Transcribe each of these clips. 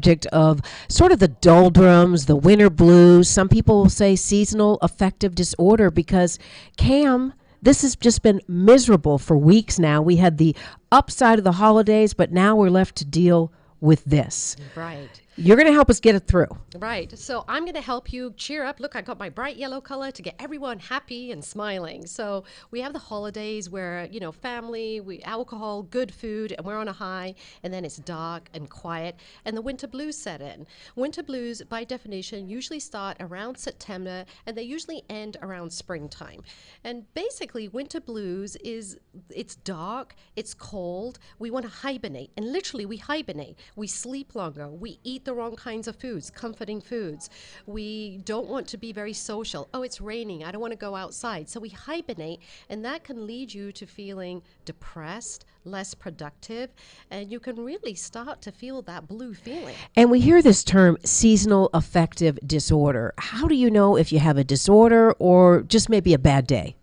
subject of sort of the doldrums, the winter blues. Some people will say seasonal affective disorder because, Cam, this has just been miserable for weeks now. We had the upside of the holidays, but now we're left to deal with this. Right. You're going to help us get it through. Right. So I'm going to help you cheer up. Look, I got my bright yellow color to get everyone happy and smiling. So we have the holidays where, family, alcohol, good food, and we're on a high, and then it's dark and quiet, and the winter blues set in. Winter blues, by definition, usually start around September, and they usually end around springtime. And basically, winter blues it's dark, it's cold, we want to hibernate, and literally we hibernate. We sleep longer, we eat the wrong kinds of foods, comforting foods. We don't want to be very social. Oh, it's raining, I don't want to go outside. So we hibernate, and that can lead you to feeling depressed, less productive, and you can really start to feel that blue feeling. And we hear this term seasonal affective disorder. How do you know if you have a disorder or just maybe a bad day?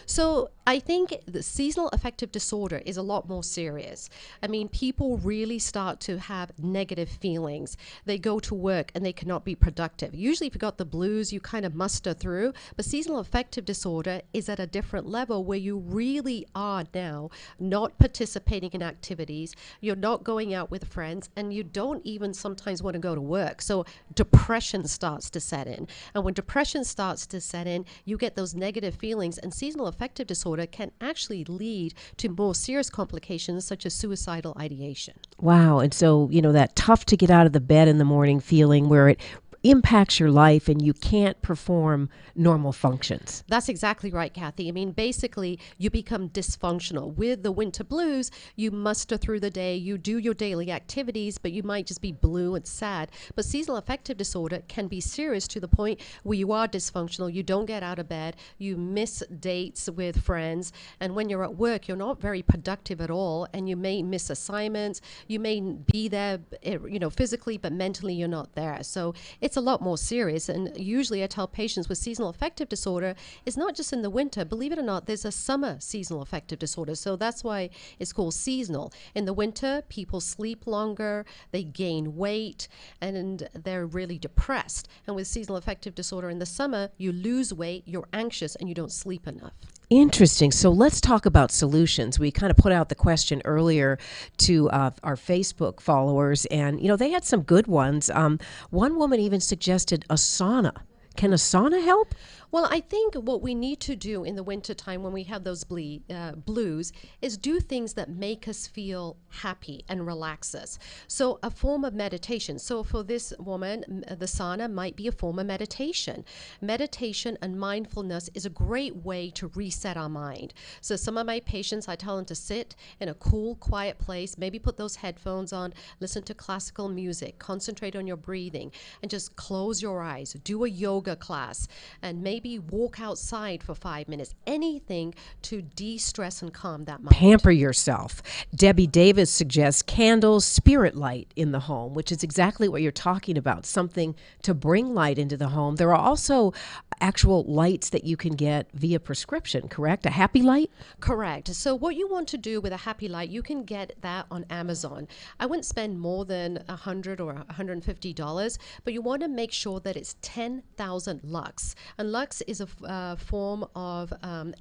So I think the seasonal affective disorder is a lot more serious. I mean, people really start to have negative feelings. They go to work and they cannot be productive. Usually if you've got the blues, you kind of muster through, but seasonal affective disorder is at a different level where you really are now not participating in activities, you're not going out with friends, and you don't even sometimes want to go to work. So depression starts to set in. And when depression starts to set in, you get those negative feelings, and seasonal affective disorder can actually lead to more serious complications such as suicidal ideation. Wow. And so, that tough to get out of the bed in the morning feeling where it impacts your life and you can't perform normal functions. That's exactly right, Cathy. I mean, basically, you become dysfunctional. With the winter blues, you muster through the day, you do your daily activities, but you might just be blue and sad. But seasonal affective disorder can be serious to the point where you are dysfunctional, you don't get out of bed, you miss dates with friends, and when you're at work, you're not very productive at all, and you may miss assignments, you may be there, physically, but mentally you're not there. So it's a lot more serious. And usually I tell patients with seasonal affective disorder, it's not just in the winter. Believe it or not, there's a summer seasonal affective disorder. So that's why it's called seasonal. In the winter, people sleep longer, they gain weight, and they're really depressed. And with seasonal affective disorder in the summer, you lose weight, you're anxious, and you don't sleep enough. Interesting. So let's talk about solutions. We kind of put out the question earlier to our Facebook followers, and they had some good ones. One woman even suggested a sauna. Can a sauna help? Well, I think what we need to do in the wintertime when we have those blues is do things that make us feel happy and relax us. So a form of meditation. So for this woman, the sauna might be a form of meditation. Meditation and mindfulness is a great way to reset our mind. So some of my patients, I tell them to sit in a cool, quiet place, maybe put those headphones on, listen to classical music, concentrate on your breathing, and just close your eyes, do a yoga class, and maybe walk outside for 5 minutes, anything to de-stress and calm that mind. Pamper yourself. Debbie Davis suggests candles, spirit light in the home, which is exactly what you're talking about, something to bring light into the home. There are also actual lights that you can get via prescription, correct? A happy light? Correct. So what you want to do with a happy light, you can get that on Amazon. I wouldn't spend more than $100 or $150, but you want to make sure that it's 10,000 lux. And lux is a form of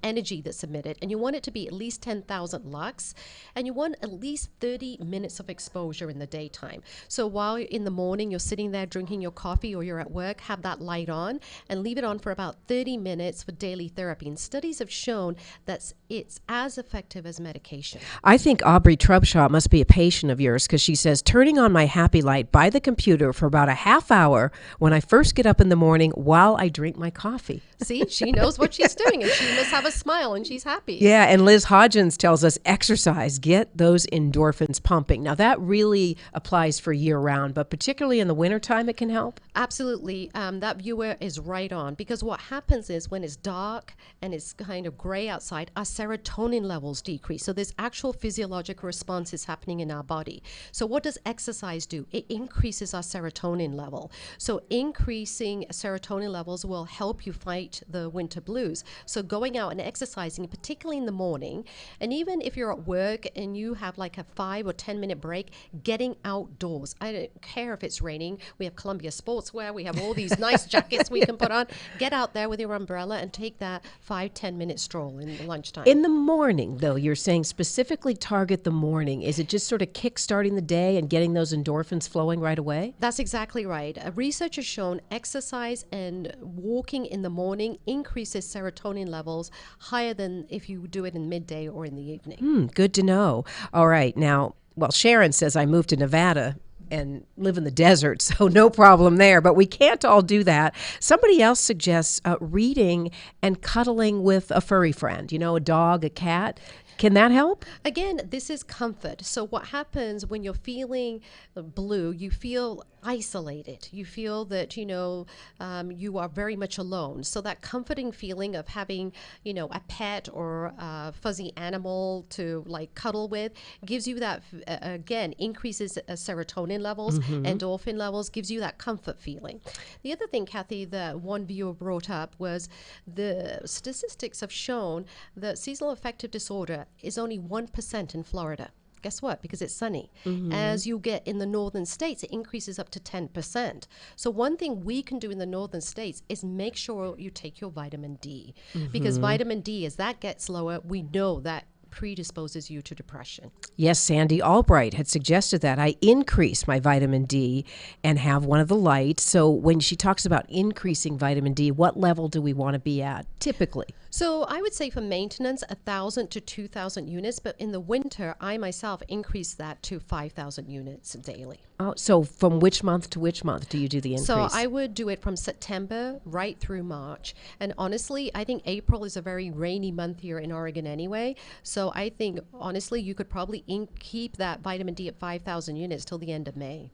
energy that's emitted, and you want it to be at least 10,000 lux, and you want at least 30 minutes of exposure in the daytime. So while in the morning you're sitting there drinking your coffee or you're at work, have that light on and leave it on for about 30 minutes for daily therapy. And studies have shown that it's as effective as medication. I think Aubrey Trubshaw must be a patient of yours because she says, turning on my happy light by the computer for about a half hour when I first get up in the morning while I drink my coffee. See, she knows what she's doing, and she must have a smile, and she's happy. Yeah, and Liz Hodgins tells us exercise, get those endorphins pumping. Now, that really applies for year-round, but particularly in the wintertime, it can help? Absolutely. That viewer is right on, because what happens is when it's dark and it's kind of gray outside, our serotonin levels decrease. So there's actual physiological responses happening in our body. So what does exercise do? It increases our serotonin level. So increasing serotonin levels will help you fight the winter blues. So going out and exercising, particularly in the morning, and even if you're at work and you have like a 5 or 10 minute break, getting outdoors. I don't care if it's raining. We have Columbia Sportswear. We have all these nice jackets we can put on. Get out there with your umbrella and take that 5-10 minute stroll in the lunchtime. In the morning, though, you're saying specifically target the morning. Is it just sort of kick-starting the day and getting those endorphins flowing right away? That's exactly right. Research has shown exercise and walking in the morning increases serotonin levels higher than if you do it in midday or in the evening. Good to know. All right. Now, well, Sharon says I moved to Nevada and live in the desert, so no problem there. But we can't all do that. Somebody else suggests reading and cuddling with a furry friend, a dog, a cat. Can that help? Again, this is comfort. So what happens when you're feeling blue, you feel isolated. You feel that, you are very much alone. So that comforting feeling of having, a pet or a fuzzy animal to like cuddle with gives you that, again, increases serotonin levels, endorphin levels, gives you that comfort feeling. The other thing, Cathy, that one viewer brought up was the statistics have shown that seasonal affective disorder is only 1% in Florida. Guess what? Because it's sunny. As you get in the northern states, it increases up to 10%. So one thing we can do in the northern states is make sure you take your vitamin D. Because vitamin D, as that gets lower, we know that predisposes you to depression. Yes, Sandy Albright had suggested that I increase my vitamin D and have one of the lights. So when she talks about increasing vitamin D, what level do we want to be at typically? So I would say for maintenance, 1,000 to 2,000 units. But in the winter, I myself increase that to 5,000 units daily. Oh, so from which month to which month do you do the increase? So I would do it from September right through March. And honestly, I think April is a very rainy month here in Oregon anyway. So I think, honestly, you could probably keep that vitamin D at 5,000 units till the end of May.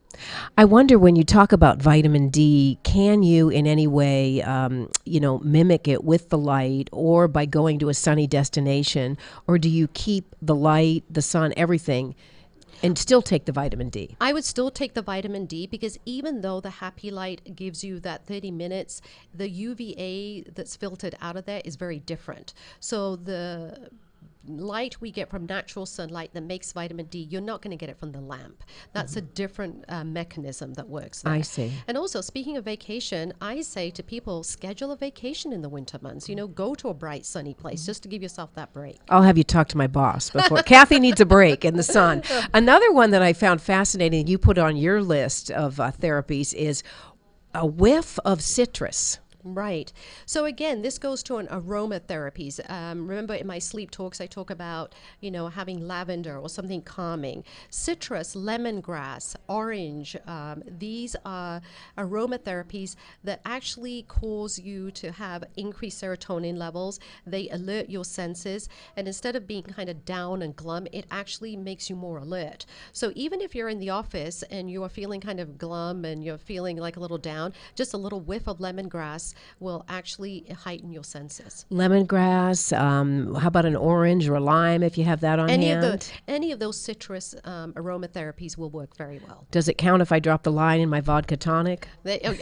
I wonder, when you talk about vitamin D, can you in any way, mimic it with the light or by going to a sunny destination? Or do you keep the light, the sun, everything, and still take the vitamin D? I would still take the vitamin D because even though the happy light gives you that 30 minutes, the UVA that's filtered out of there is very different. So the light we get from natural sunlight that makes vitamin D, you're not going to get it from the lamp. That's a different mechanism that works there. I see. And also, speaking of vacation, I say to people, schedule a vacation in the winter months. Go to a bright, sunny place just to give yourself that break. I'll have you talk to my boss before. Kathy needs a break in the sun. Another one that I found fascinating, you put on your list of therapies, is a whiff of citrus. Right. So again, this goes to an aromatherapies. Remember in my sleep talks, I talk about, having lavender or something calming. Citrus, lemongrass, orange, these are aromatherapies that actually cause you to have increased serotonin levels. They alert your senses. And instead of being kind of down and glum, it actually makes you more alert. So even if you're in the office and you are feeling kind of glum and you're feeling like a little down, just a little whiff of lemongrass will actually heighten your senses. Lemongrass, how about an orange or a lime if you have that on hand? Any of those citrus aromatherapies will work very well. Does it count if I drop the lime in my vodka tonic?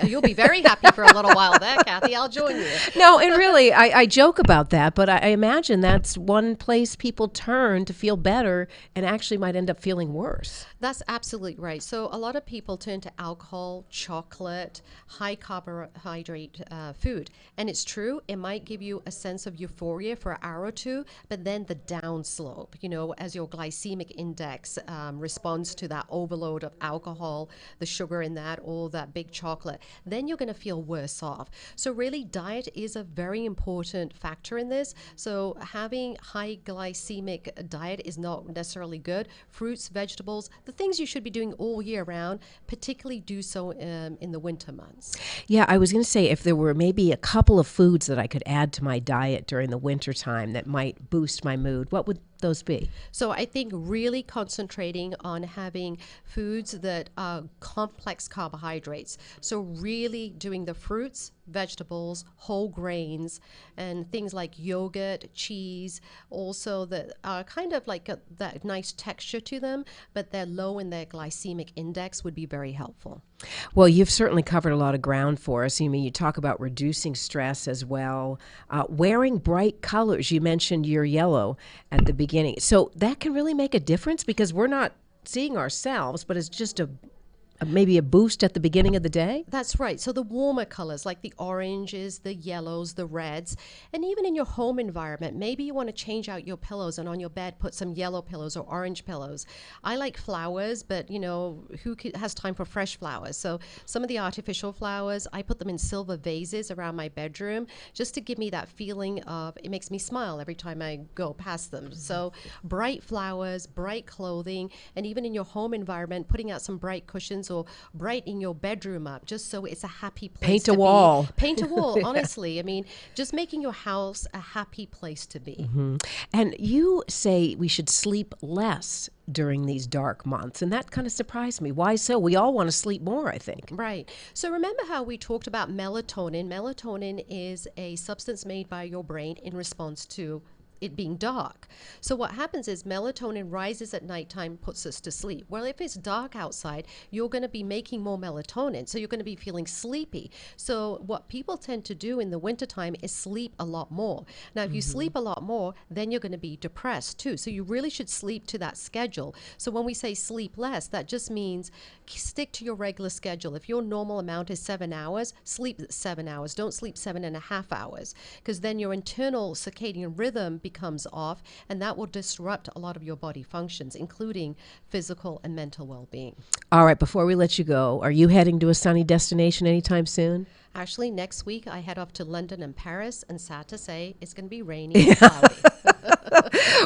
You'll be very happy for a little while there, Kathy. I'll join you. No, and really, I joke about that, but I imagine that's one place people turn to feel better and actually might end up feeling worse. That's absolutely right. So a lot of people turn to alcohol, chocolate, high carbohydrate food. And it's true, it might give you a sense of euphoria for an hour or two, but then the downslope, as your glycemic index responds to that overload of alcohol, the sugar in that, or that big chocolate, then you're going to feel worse off. So really, diet is a very important factor in this. So having high glycemic diet is not necessarily good. Fruits, vegetables, the things you should be doing all year round, particularly do so in the winter months. Yeah, I was going to say if there were maybe a couple of foods that I could add to my diet during the winter time that might boost my mood, what would those be? So I think really concentrating on having foods that are complex carbohydrates. So really doing the fruits, vegetables, whole grains, and things like yogurt, cheese, also that are kind of like that nice texture to them, but they're low in their glycemic index would be very helpful. Well, you've certainly covered a lot of ground for us. I mean, you talk about reducing stress as well. Wearing bright colors. You mentioned your yellow at the beginning. So that can really make a difference because we're not seeing ourselves, but it's just maybe a boost at the beginning of the day? That's right. So the warmer colors like the oranges, the yellows, the reds, and even in your home environment, maybe you want to change out your pillows and on your bed put some yellow pillows or orange pillows. I like flowers, but who has time for fresh flowers? So some of the artificial flowers, I put them in silver vases around my bedroom just to give me that feeling of, it makes me smile every time I go past them. So bright flowers, bright clothing, and even in your home environment, putting out some bright cushions or brighten your bedroom up just so it's a happy place Paint to a be. wall. Paint a wall, honestly. I mean, just making your house a happy place to be. And you say we should sleep less during these dark months, and that kind of surprised me. Why so? We all want to sleep more, I think. Right. So remember how we talked about melatonin? Melatonin is a substance made by your brain in response to it being dark. So what happens is melatonin rises at nighttime, puts us to sleep. Well, if it's dark outside, you're going to be making more melatonin, so you're going to be feeling sleepy. So what people tend to do in the wintertime is sleep a lot more. Now, if you sleep a lot more, then you're going to be depressed too. So you really should sleep to that schedule. So when we say sleep less, that just means stick to your regular schedule. If your normal amount is 7 hours, sleep 7 hours. Don't sleep 7.5 hours, because then your internal circadian rhythm becomes off, and that will disrupt a lot of your body functions, including physical and mental well-being. All right, before we let you go, are you heading to a sunny destination anytime soon? Actually, next week I head off to London and Paris, and sad to say, it's going to be rainy and cloudy.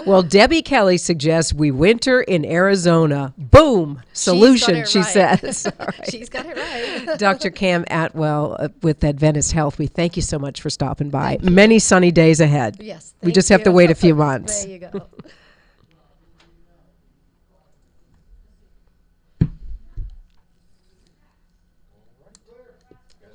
Well, Debbie Kelly suggests we winter in Arizona. Boom! Solution, she says. All right. She's got it right. Dr. Kam Atwal with Adventist Health, we thank you so much for stopping by. Many sunny days ahead. Yes. We just have to wait a few months. There you go.